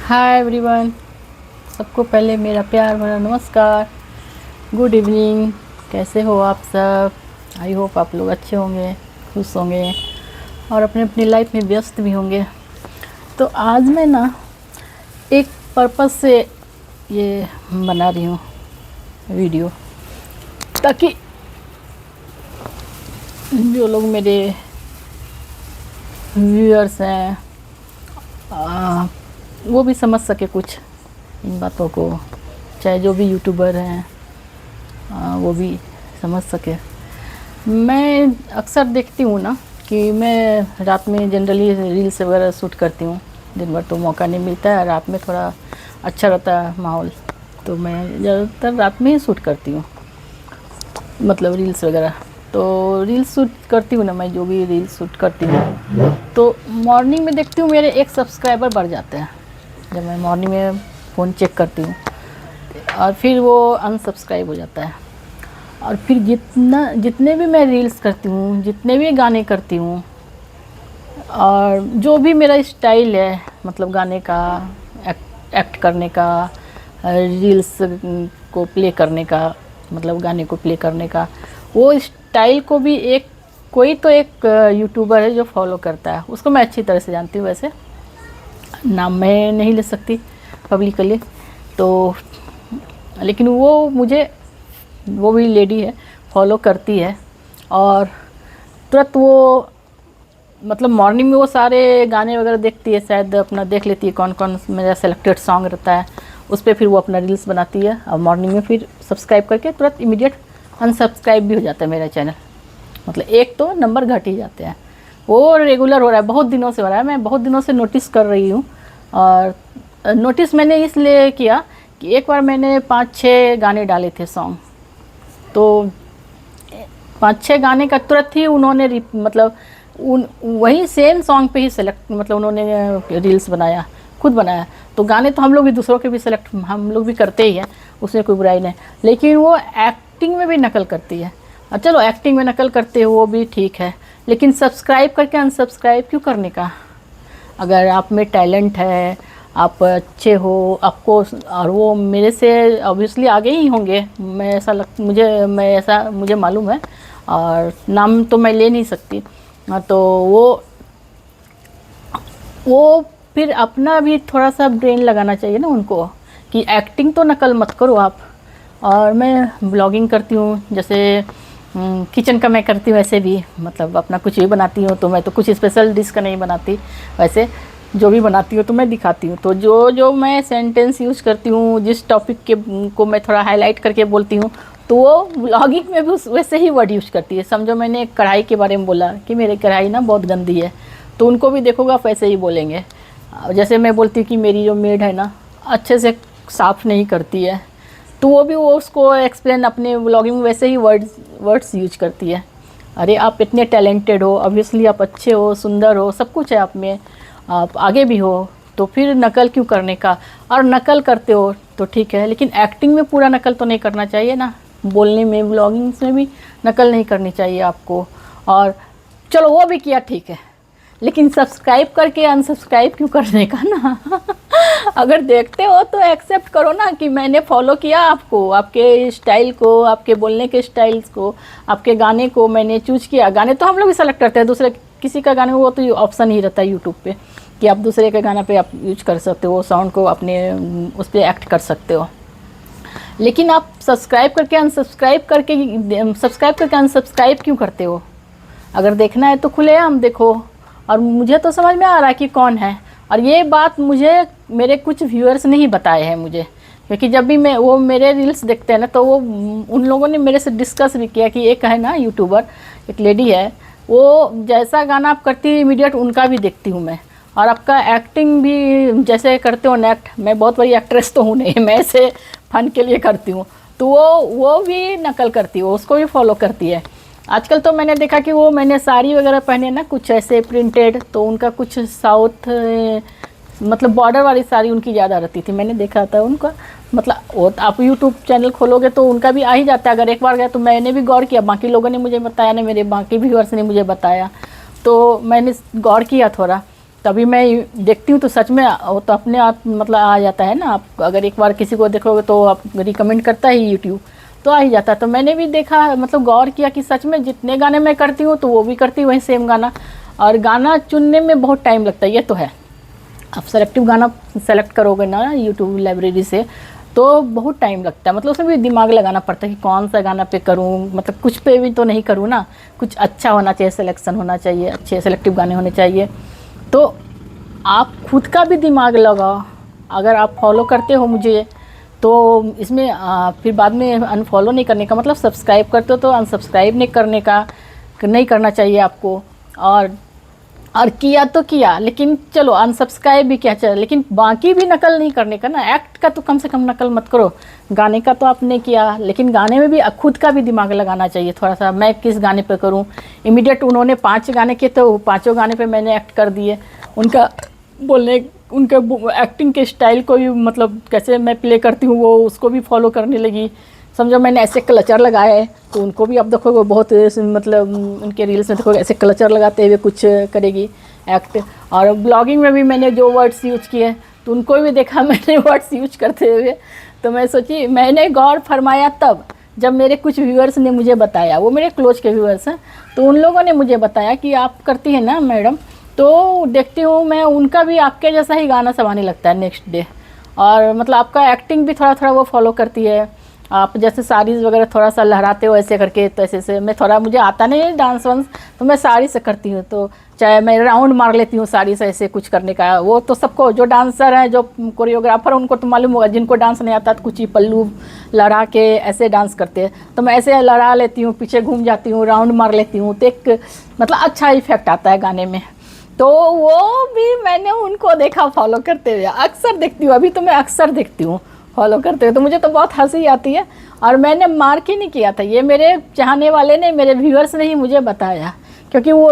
Hi everyone, सबको पहले मेरा प्यार भरा नमस्कार। Good evening. कैसे हो आप सब? आई होप आप लोग अच्छे होंगे, खुश होंगे और अपने अपनी लाइफ में व्यस्त भी होंगे। तो आज मैं ना एक पर्पस से ये बना रही हूँ वीडियो, ताकि जो लोग मेरे व्यूअर्स हैं वो भी समझ सके कुछ इन बातों को, चाहे जो भी यूट्यूबर हैं वो भी समझ सके। मैं अक्सर देखती हूँ ना कि मैं रात में जनरली रील्स वगैरह शूट करती हूँ। दिन भर तो मौका नहीं मिलता है, रात में थोड़ा अच्छा रहता है माहौल, तो मैं ज़्यादातर रात में ही शूट करती हूँ, मतलब रील्स वगैरह। तो रील्स शूट करती हूँ ना, मैं जो भी रील्स शूट करती हूँ तो मॉर्निंग में देखती हूँ मेरे 1 सब्सक्राइबर बढ़ जाते हैं जब मैं मॉर्निंग में फ़ोन चेक करती हूँ, और फिर वो अनसब्सक्राइब हो जाता है। और फिर जितने भी मैं रील्स करती हूँ, जितने भी गाने करती हूँ, और जो भी मेरा स्टाइल है, मतलब गाने का, एक्ट करने का, रील्स को प्ले करने का, मतलब गाने को प्ले करने का, वो स्टाइल को भी एक यूट्यूबर है जो फॉलो करता है। उसको मैं अच्छी तरह से जानती हूँ, वैसे नाम मैं नहीं ले सकती पब्लिकली, तो लेकिन वो भी लेडी है, फॉलो करती है। और तुरंत वो, मतलब मॉर्निंग में वो सारे गाने वगैरह देखती है, शायद अपना देख लेती है कौन कौन मेरा सेलेक्टेड सॉन्ग रहता है, उस पर फिर वो अपना रील्स बनाती है। और मॉर्निंग में फिर सब्सक्राइब करके तुरंत इमीडिएट अनसब्सक्राइब भी हो जाता है मेरा चैनल। मतलब एक तो नंबर घट ही जाते हैं। वो रेगुलर हो रहा है, बहुत दिनों से हो रहा है, मैं बहुत दिनों से नोटिस कर रही हूँ। और नोटिस मैंने इसलिए किया कि एक बार मैंने 5-6 गाने डाले थे सॉन्ग, तो 5-6 गाने का तुरंत ही उन्होंने मतलब वही सेम सॉन्ग पे ही सेलेक्ट, मतलब उन्होंने रील्स बनाया, खुद बनाया। तो गाने तो हम लोग भी दूसरों के भी सेलेक्ट हम लोग भी करते ही हैं, उसमें कोई बुराई नहीं, लेकिन वो एक्टिंग में भी नकल करती है। और चलो एक्टिंग में नकल करते हो वो भी ठीक है, लेकिन सब्सक्राइब करके अनसब्सक्राइब क्यों करने का? अगर आप में टैलेंट है, आप अच्छे हो, आपको, और वो मेरे से ऑब्वियसली आगे ही होंगे, मुझे मालूम है, और नाम तो मैं ले नहीं सकती। तो वो फिर अपना भी थोड़ा सा ब्रेन लगाना चाहिए ना उनको, कि एक्टिंग तो नकल मत करो आप। और मैं ब्लॉगिंग करती हूँ, जैसे किचन का मैं करती हूँ, ऐसे भी मतलब अपना कुछ भी बनाती हूँ, तो मैं तो कुछ स्पेशल डिश का नहीं बनाती, वैसे जो भी बनाती हूँ तो मैं दिखाती हूँ। तो जो मैं सेंटेंस यूज़ करती हूँ, जिस टॉपिक के को मैं थोड़ा हाईलाइट करके बोलती हूँ, तो वो ब्लॉगिंग में भी वैसे ही वर्ड यूज़ करती है। समझो मैंने एक कढ़ाई के बारे में बोला कि मेरी कढ़ाई ना बहुत गंदी है, तो उनको भी देखोगे आप वैसे ही बोलेंगे। जैसे मैं बोलती हूँ कि मेरी जो मेड है ना अच्छे से साफ़ नहीं करती है, तो वो उसको एक्सप्लेन अपने व्लॉगिंग में वैसे ही वर्ड्स यूज करती है। अरे आप इतने टैलेंटेड हो, ऑब्वियसली आप अच्छे हो, सुंदर हो, सब कुछ है आप में, आप आगे भी हो, तो फिर नकल क्यों करने का? और नकल करते हो तो ठीक है, लेकिन एक्टिंग में पूरा नकल तो नहीं करना चाहिए ना, बोलने में, व्लॉगिंग्स में भी नकल नहीं करनी चाहिए आपको। और चलो वो भी किया ठीक है, लेकिन सब्सक्राइब करके अनसब्सक्राइब क्यों करने का ना? अगर देखते हो तो एक्सेप्ट करो ना कि मैंने फॉलो किया आपको, आपके स्टाइल को, आपके बोलने के स्टाइल्स को, आपके गाने को मैंने चूज किया। गाने तो हम लोग भी सेलेक्ट करते हैं, दूसरे किसी का गाने, वो तो ऑप्शन ही रहता है यूट्यूब पे कि आप दूसरे के गाना पे आप यूज कर सकते हो, साउंड को अपने उस पर एक्ट कर सकते हो। लेकिन आप सब्सक्राइब करके अनसब्सक्राइब क्यों करते हो? अगर देखना है तो खुलेआम देखो। और मुझे तो समझ में आ रहा है कि कौन है, और ये बात मुझे मेरे कुछ व्यूअर्स ने ही बताए हैं मुझे, क्योंकि जब भी वो मेरे रील्स देखते हैं ना, तो वो उन लोगों ने मेरे से डिस्कस भी किया कि एक है ना यूट्यूबर, एक लेडी है, वो जैसा गाना आप करती है इमीडिएट उनका भी देखती हूँ मैं, और आपका एक्टिंग भी जैसे करते हो ना एक्ट, मैं बहुत बड़ी एक्ट्रेस तो हूँ नहीं, मैं ऐसे फन के लिए करती हूँ, तो वो भी नकल करती है, उसको भी फॉलो करती है। आजकल तो मैंने देखा कि वो मैंने साड़ी वगैरह पहने ना कुछ ऐसे प्रिंटेड, तो उनका कुछ साउथ, मतलब बॉर्डर वाली साड़ी उनकी ज़्यादा रहती थी, मैंने देखा था उनका। मतलब वो आप यूट्यूब चैनल खोलोगे तो उनका भी आ ही जाता है, अगर एक बार गया तो मैंने भी गौर किया, बाकी लोगों ने मुझे बताया ना, मेरे बाकी व्यूअर्स ने मुझे बताया, तो मैंने गौर किया थोड़ा। तभी मैं देखती हूँ, तो सच में वो तो अपने आप मतलब आ जाता है ना। आप अगर एक बार किसी को देखोगे तो आप रिकमेंड करता है यूट्यूब, तो आ ही जाता है। तो मैंने भी देखा, मतलब गौर किया कि सच में जितने गाने मैं करती हूँ तो वो भी करती हूँ वही सेम गाना। और गाना चुनने में बहुत टाइम लगता है, ये तो है। आप सेलेक्टिव गाना सेलेक्ट करोगे ना यूट्यूब लाइब्रेरी से, तो बहुत टाइम लगता है। मतलब उसमें भी दिमाग लगाना पड़ता है कि कौन सा गाना पे करूँ, मतलब कुछ पे भी तो नहीं करूँ ना, कुछ अच्छा होना चाहिए, सिलेक्शन होना चाहिए, अच्छे सेलेक्टिव गाने होने चाहिए। तो आप खुद का भी दिमाग लगाओ। अगर आप फॉलो करते हो मुझे, तो इसमें फिर बाद में अनफॉलो नहीं करने का, मतलब सब्सक्राइब करते हो तो अनसब्सक्राइब नहीं करने का, नहीं करना चाहिए आपको। और किया तो किया, लेकिन चलो अनसब्सक्राइब भी क्या चाहिए, लेकिन बाकी भी नकल नहीं करने का ना। एक्ट का तो कम से कम नकल मत करो। गाने का तो आपने किया, लेकिन गाने में भी खुद का भी दिमाग लगाना चाहिए थोड़ा सा। मैं किस गाने पे करूं, इमीडिएट उन्होंने 5 गाने किए तो 5 गाने पे मैंने एक्ट कर दिए। उनका बोलने, उनका एक्टिंग के स्टाइल को भी, मतलब कैसे मैं प्ले करती हूँ वो उसको भी फॉलो करने लगी। समझो मैंने ऐसे क्लचर लगाए, तो उनको भी आप देखोगे बहुत, मतलब उनके रील्स में देखोगे ऐसे क्लचर लगाते हुए कुछ करेगी एक्ट। और ब्लॉगिंग में भी मैंने जो वर्ड्स यूज किए, तो उनको भी देखा मैंने वर्ड्स यूज करते हुए। तो मैं सोची, मैंने गौर फरमाया तब जब मेरे कुछ व्यूअर्स ने मुझे बताया, वो मेरे क्लोज के व्यूअर्स हैं, तो उन लोगों ने मुझे बताया कि आप करती हैं ना मैडम, तो देखती हूँ मैं उनका भी आपके जैसा ही गाना सब आने लगता है नेक्स्ट डे। और मतलब आपका एक्टिंग भी थोड़ा थोड़ा वो फॉलो करती है। आप जैसे साड़ीज़ वगैरह थोड़ा सा लहराते हो ऐसे करके, तो ऐसे से मैं थोड़ा, मुझे आता नहीं है डांस वांस, तो मैं साड़ी से करती हूँ। तो चाहे मैं राउंड मार लेती हूँ साड़ी से ऐसे कुछ करने का, वो तो सबको, जो डांसर हैं, जो कोरियोग्राफर, उनको तो मालूम होगा। जिनको डांस नहीं आता तो कुछ ही पल्लू लहरा के ऐसे डांस करते हैं, तो मैं ऐसे लहरा लेती हूँ, पीछे घूम जाती हूँ, राउंड मार लेती हूँ, तो एक मतलब अच्छा इफेक्ट आता है गाने में। तो वो भी मैंने उनको देखा फॉलो करते हुए, अक्सर देखती हूँ, अभी तो मैं अक्सर देखती हूँ फॉलो करते हुए। तो मुझे तो बहुत हंसी आती है। और मैंने मार्क ही नहीं किया था, ये मेरे चाहने वाले ने, मेरे व्यूअर्स ने ही मुझे बताया, क्योंकि वो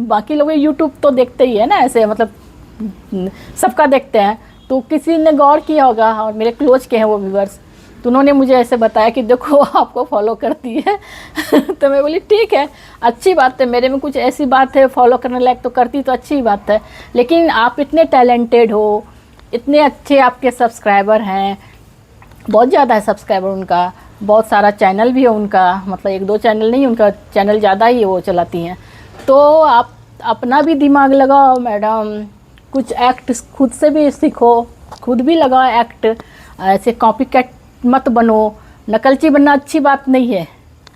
बाकी लोग यूट्यूब तो देखते ही है ना ऐसे, मतलब सबका देखते हैं। तो किसी ने गौर किया होगा, और मेरे क्लोज के हैं वो व्यूअर्स, तो उन्होंने मुझे ऐसे बताया कि देखो आपको फॉलो करती है। तो मैं बोली ठीक है, अच्छी बात है, मेरे में कुछ ऐसी बात है फॉलो करने लायक, तो करती तो अच्छी बात है। लेकिन आप इतने टैलेंटेड हो, इतने अच्छे आपके सब्सक्राइबर हैं, बहुत ज़्यादा है सब्सक्राइबर उनका, बहुत सारा चैनल भी है उनका, मतलब 1-2 चैनल नहीं, उनका चैनल ज़्यादा ही वो चलाती हैं। तो आप अपना भी दिमाग लगाओ मैडम, कुछ एक्ट खुद से भी सीखो, खुद भी लगाओ एक्ट। ऐसे कॉपी कैट मत बनो। नकलची बनना अच्छी बात नहीं है,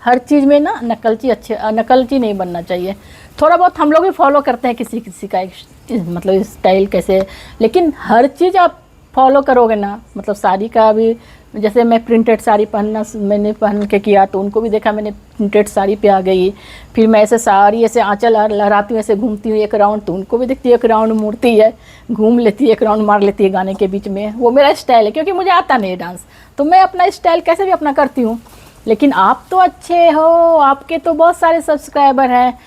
हर चीज़ में ना नकलची नहीं बनना चाहिए। थोड़ा बहुत हम लोग भी फॉलो करते हैं किसी किसी का मतलब स्टाइल कैसे, लेकिन हर चीज़ आप फॉलो करोगे ना, मतलब साड़ी का भी, जैसे मैं प्रिंटेड साड़ी पहनना मैंने पहन के किया, तो उनको भी देखा मैंने प्रिंटेड साड़ी पे आ गई। फिर मैं ऐसे साड़ी ऐसे आंचल लहराती हूँ, ऐसे घूमती हूँ एक राउंड, तो उनको भी देखती है एक राउंड मूर्ति है, घूम लेती है, एक राउंड मार लेती है गाने के बीच में। वो मेरा स्टाइल है, क्योंकि मुझे आता नहीं है डांस, तो मैं अपना स्टाइल कैसे भी अपना करती हूँ। लेकिन आप तो अच्छे हो, आपके तो बहुत सारे सब्सक्राइबर हैं,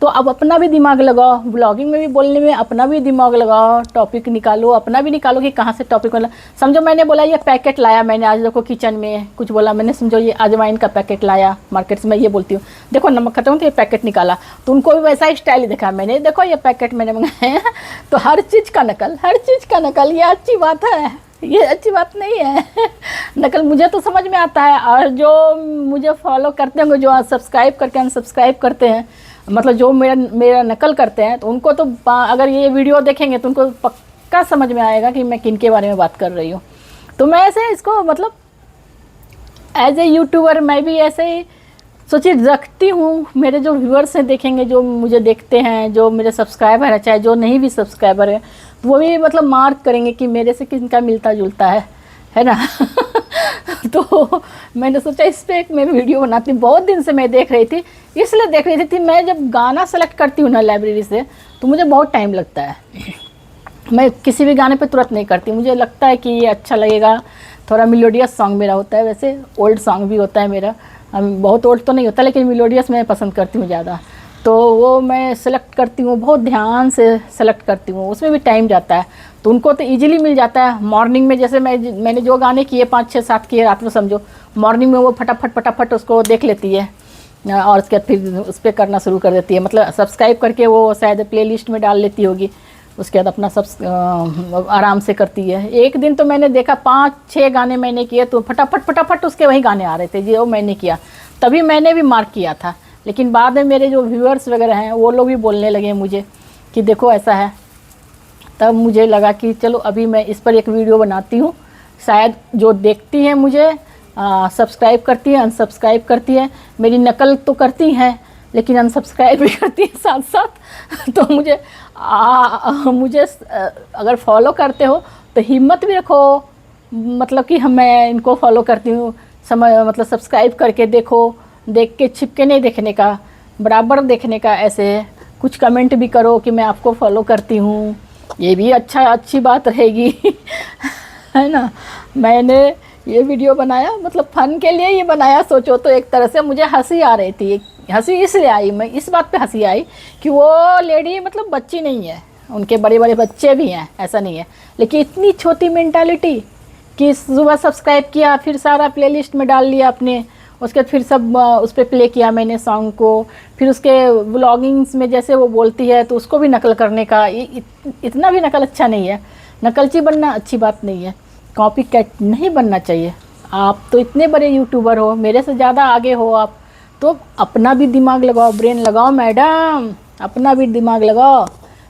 तो अब अपना भी दिमाग लगाओ, ब्लॉगिंग में भी बोलने में अपना भी दिमाग लगाओ, टॉपिक निकालो, अपना भी निकालो कि कहाँ से टॉपिक वाला। समझो मैंने बोला ये पैकेट लाया मैंने आज, देखो किचन में कुछ बोला मैंने, समझो ये अजवाइन का पैकेट लाया मार्केट से, मैं ये बोलती हूँ देखो नमक खत्म, तो ये पैकेट निकाला, तो उनको भी वैसा ही स्टाइल दिखा मैंने, देखो ये पैकेट मैंने मंगाया। तो हर चीज़ का नकल, हर चीज़ का नकल, ये अच्छी बात है? ये अच्छी बात नहीं है। नकल मुझे तो समझ में आता है, और जो मुझे फॉलो करते होंगे, जो सब्सक्राइब करके अनसब्सक्राइब करते हैं, मतलब जो मेरा नकल करते हैं, तो उनको तो अगर ये वीडियो देखेंगे तो उनको पक्का समझ में आएगा कि मैं किन के बारे में बात कर रही हूँ। तो मैं ऐसे इसको मतलब एज ए यूट्यूबर मैं भी ऐसे ही सोचिए रखती हूँ। मेरे जो व्यूअर्स हैं देखेंगे, जो मुझे देखते हैं, जो मेरे सब्सक्राइबर है, चाहे जो नहीं भी सब्सक्राइबर है, वो भी मतलब मार्क करेंगे कि मेरे से किनका मिलता जुलता है ना। तो मैंने सोचा इस पर एक मैं वीडियो बनाती हूँ। बहुत दिन से मैं देख रही थी, इसलिए देख रही थी मैं जब गाना सेलेक्ट करती हूँ ना लाइब्रेरी से, तो मुझे बहुत टाइम लगता है। मैं किसी भी गाने पे तुरंत नहीं करती, मुझे लगता है कि ये अच्छा लगेगा। थोड़ा मिलोडियस सॉन्ग मेरा होता है, वैसे ओल्ड सॉन्ग भी होता है मेरा, बहुत ओल्ड तो नहीं होता, लेकिन मिलोडियस मैं पसंद करती हूँ ज़्यादा। तो वो मैं सेलेक्ट करती हूँ, बहुत ध्यान से सेलेक्ट करती हूँ, उसमें भी टाइम जाता है। तो उनको तो इजीली मिल जाता है मॉर्निंग में, जैसे मैंने जो गाने किए 5, 6, 7 किए रात में, समझो मॉर्निंग में वो फटाफट उसको देख लेती है, और उसके बाद फिर उस पर करना शुरू कर देती है। मतलब सब्सक्राइब करके वो शायद प्लेलिस्ट में डाल लेती होगी, उसके बाद अपना सब आराम से करती है। एक दिन तो मैंने देखा 5-6 गाने मैंने किए, तो फटाफट फटाफट उसके वही गाने आ रहे थे जो मैंने किया, तभी मैंने भी मार्क किया था। लेकिन बाद में मेरे जो व्यूअर्स वगैरह हैं वो लोग भी बोलने लगे मुझे कि देखो ऐसा है, तब मुझे लगा कि चलो अभी मैं इस पर एक वीडियो बनाती हूँ। शायद जो देखती हैं मुझे सब्सक्राइब करती है, अनसब्सक्राइब करती है, मेरी नकल तो करती हैं लेकिन अनसब्सक्राइब भी करती है साथ साथ। तो मुझे अगर फॉलो करते हो तो हिम्मत भी रखो, मतलब कि मैं इनको फॉलो करती हूँ, मतलब सब्सक्राइब करके देखो, देख के छिपके नहीं देखने का, बराबर देखने का। ऐसे कुछ कमेंट भी करो कि मैं आपको फॉलो करती हूँ, ये भी अच्छी बात रहेगी। है ना। मैंने ये वीडियो बनाया मतलब फ़न के लिए ये बनाया, सोचो तो एक तरह से मुझे हंसी आ रही थी। हंसी इसलिए आई, मैं इस बात पे हंसी आई कि वो लेडी मतलब बच्ची नहीं है, उनके बड़े बड़े बच्चे भी हैं, ऐसा नहीं है, लेकिन इतनी छोटी मेंटालिटी कि सुबह सब्सक्राइब किया, फिर सारा प्लेलिस्ट में डाल लिया अपने, उसके बाद फिर सब उस पर प्ले किया मैंने सॉन्ग को, फिर उसके व्लॉगिंग्स में जैसे वो बोलती है तो उसको भी नकल करने का। इतना भी नकल अच्छा नहीं है, नकलची बनना अच्छी बात नहीं है, कॉपी कैट नहीं बनना चाहिए। आप तो इतने बड़े यूट्यूबर हो, मेरे से ज़्यादा आगे हो आप, तो अपना भी दिमाग लगाओ, ब्रेन लगाओ मैडम, अपना भी दिमाग लगाओ।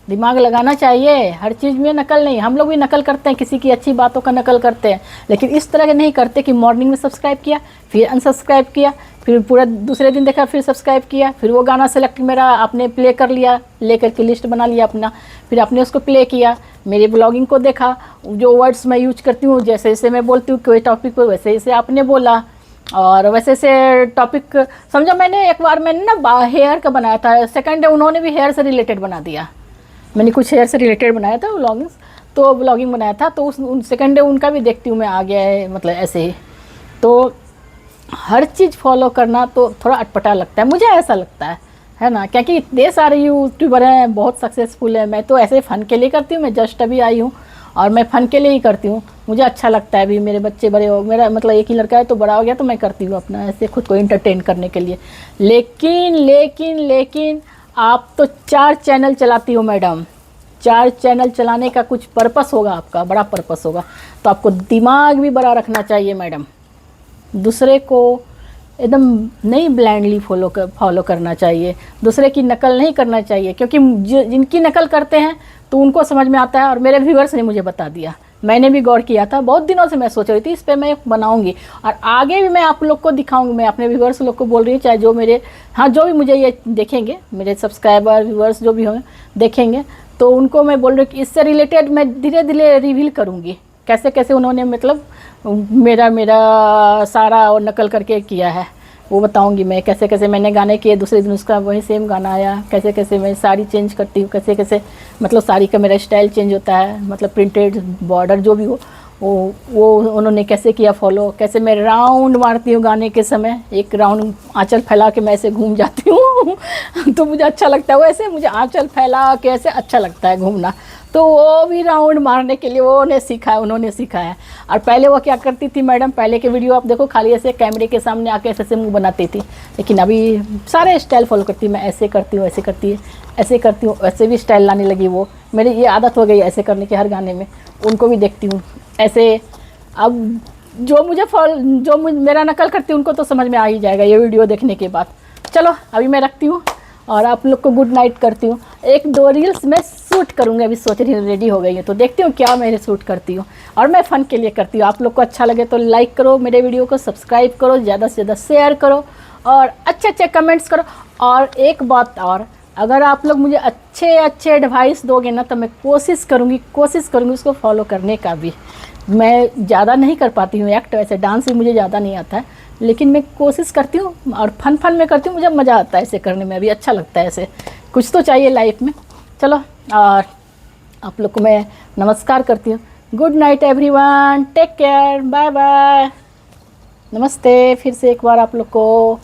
दिमाग लगाना चाहिए, हर चीज़ में नकल नहीं। हम लोग भी नकल करते हैं, किसी की अच्छी बातों का नकल करते हैं, लेकिन इस तरह के नहीं करते कि मॉर्निंग में सब्सक्राइब किया, फिर अनसब्सक्राइब किया, फिर पूरा दूसरे दिन देखा, फिर सब्सक्राइब किया, फिर वो गाना सेलेक्ट मेरा आपने प्ले कर लिया, ले करके लिस्ट बना लिया अपना, फिर आपने उसको प्ले किया, मेरी ब्लॉगिंग को देखा, जो वर्ड्स मैं यूज करती हूँ, जैसे जैसे मैं बोलती हूँ कोई टॉपिक पर, वैसे जैसे आपने बोला, और वैसे से टॉपिक समझो। मैंने एक बार मैंने ना हेयर का बनाया था, सेकंड डे उन्होंने भी हेयर से रिलेटेड बना दिया, मैंने कुछ हेयर से रिलेटेड बनाया था व्लॉगिंग्स, तो व्लॉगिंग बनाया था, तो उस सेकंड डे उनका भी देखती हूँ मैं, आ गया है मतलब ऐसे ही। तो हर चीज़ फॉलो करना तो थोड़ा अटपटा लगता है, मुझे ऐसा लगता है ना, क्योंकि इतने सारे यूट्यूबर हैं, बहुत सक्सेसफुल है। मैं तो ऐसे फ़न के लिए करती हूँ, मैं जस्ट अभी आई हूँ और मैं फ़न के लिए ही करती हूँ, मुझे अच्छा लगता है। अभी मेरे बच्चे बड़े हो, मेरा मतलब एक ही लड़का है तो बड़ा हो गया, तो मैं करती हूँ अपना ऐसे खुद को इंटरटेन करने के लिए। लेकिन आप तो 4 चैनल चलाती हो मैडम, 4 चैनल चलाने का कुछ पर्पस होगा, आपका बड़ा पर्पस होगा, तो आपको दिमाग भी बड़ा रखना चाहिए मैडम। दूसरे को एकदम नहीं ब्लाइंडली फॉलो करना चाहिए, दूसरे की नकल नहीं करना चाहिए, क्योंकि जिनकी नकल करते हैं तो उनको समझ में आता है। और मेरे व्यूअर्स ने मुझे बता दिया, मैंने भी गौर किया था, बहुत दिनों से मैं सोच रही थी इस पर मैं बनाऊंगी, और आगे भी मैं आप लोग को दिखाऊंगी। मैं अपने व्यूअर्स लोग को बोल रही हूँ, चाहे जो मेरे जो भी मुझे ये देखेंगे, मेरे सब्सक्राइबर व्यूअर्स जो भी होंगे देखेंगे, तो उनको मैं बोल रही हूँ कि इससे रिलेटेड मैं धीरे धीरे रिवील करूँगी, कैसे कैसे उन्होंने मतलब मेरा सारा और नकल करके किया है, वो बताऊंगी मैं। कैसे कैसे मैंने गाने किए, दूसरे दिन उसका वही सेम गाना आया, कैसे कैसे मैं साड़ी चेंज करती हूँ, कैसे कैसे मतलब साड़ी का मेरा स्टाइल चेंज होता है, मतलब प्रिंटेड बॉर्डर जो भी हो वो उन्होंने कैसे किया फॉलो, कैसे मैं राउंड मारती हूँ गाने के समय, एक राउंड आंचल फैला के मैं ऐसे घूम जाती हूँ। तो मुझे अच्छा लगता है, वैसे मुझे आंचल फैला के ऐसे अच्छा लगता है घूमना, तो वो भी राउंड मारने के लिए उन्होंने सिखाया। और पहले वो क्या करती थी मैडम, पहले के वीडियो आप देखो, खाली ऐसे कैमरे के सामने आके ऐसे मुँह बनाती थी, लेकिन अभी सारे स्टाइल फॉलो करती, मैं ऐसे करती हूँ, ऐसे करती है, ऐसे करती हूँ, ऐसे भी स्टाइल लाने लगी वो, मेरी ये आदत हो गई ऐसे करने की हर गाने में, उनको भी देखती हूँ ऐसे। अब जो मेरा नकल करती है उनको तो समझ में आ ही जाएगा ये वीडियो देखने के बाद। चलो अभी मैं रखती हूँ और आप लोग को गुड नाइट करती हूँ। 1-2 रील्स मैं शूट करूँगी, अभी सोच रही हूँ, रेडी हो गई है तो देखती हूँ क्या मैं शूट करती हूँ, और मैं फ़न के लिए करती हूँ। आप लोग को अच्छा लगे तो लाइक करो मेरे वीडियो को, सब्सक्राइब करो, ज़्यादा से ज़्यादा शेयर करो और अच्छे कमेंट्स करो। और एक बात और, अगर आप लोग मुझे अच्छे एडवाइस दोगे ना तो मैं कोशिश करूँगी उसको फॉलो करने का भी। मैं ज़्यादा नहीं कर पाती हूँ एक्ट, वैसे डांस भी मुझे ज़्यादा नहीं आता है, लेकिन मैं कोशिश करती हूँ और फन में करती हूँ, मुझे मज़ा आता है ऐसे करने में, अभी अच्छा लगता है, ऐसे कुछ तो चाहिए लाइफ में। चलो, और आप लोग को मैं नमस्कार करती हूँ। Good night everyone, take care, bye bye, नमस्ते फिर से एक बार आप लोग को।